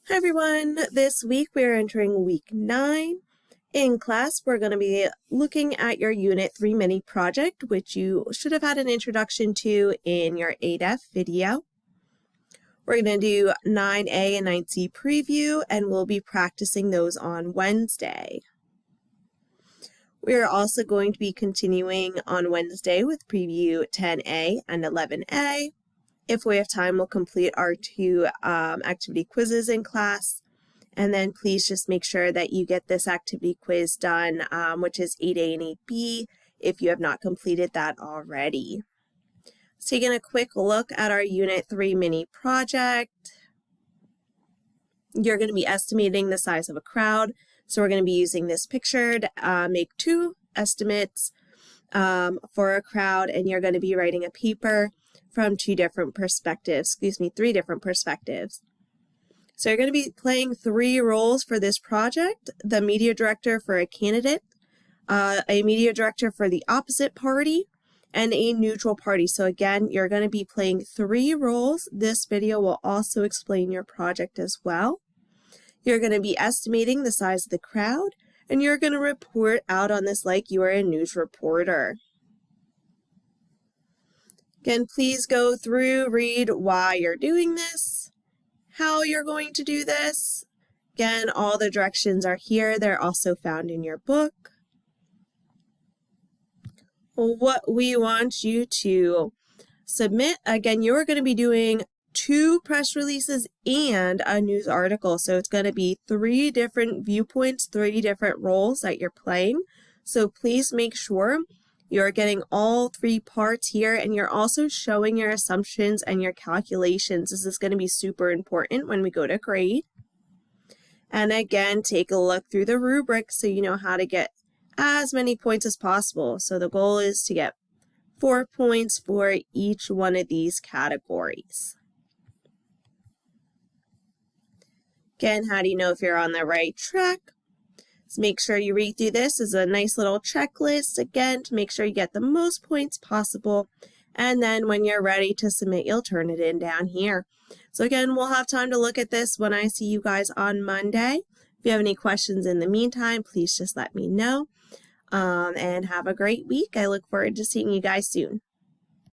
Hi everyone, this week we are entering week 9. In class, we're going to be looking at your Unit 3 mini project, which you should have had an introduction to in your ADEF video. We're going to do 9A and 9C preview, and we'll be practicing those on Wednesday. We are also going to be continuing on Wednesday with preview 10A and 11A. If we have time, we'll complete our 2 activity quizzes in class. And then please just make sure that you get this activity quiz done, which is 8A and 8B, if you have not completed that already. So taking a quick look at our Unit 3 mini project, you're going to be estimating the size of a crowd. So we're going to be using this picture to make 2 estimates for a crowd, and you're going to be writing a paper from 3 different perspectives. So you're going to be playing 3 roles for this project: the media director for a candidate, a media director for the opposite party, and a neutral party. So again, you're going to be playing 3 roles. This video will also explain your project as well. You're going to be estimating the size of the crowd, and you're going to report out on this like you are a news reporter. Again, please go through, read why you're doing this, how you're going to do this. Again, all the directions are here. They're also found in your book. What we want you to submit, again, you're going to be doing 2 press releases and a news article. So it's going to be 3 different viewpoints, 3 different roles that you're playing. So please make sure you're getting all 3 parts here, and you're also showing your assumptions and your calculations. This is going to be super important when we go to grade. And again, take a look through the rubric so you know how to get as many points as possible. So the goal is to get 4 points for each one of these categories. Again, how do you know if you're on the right track? So make sure you read through this as a nice little checklist, again, to make sure you get the most points possible. And then when you're ready to submit, you'll turn it in down here. So again, we'll have time to look at this when I see you guys on Monday. If you have any questions in the meantime, please just let me know. And have a great week. I look forward to seeing you guys soon.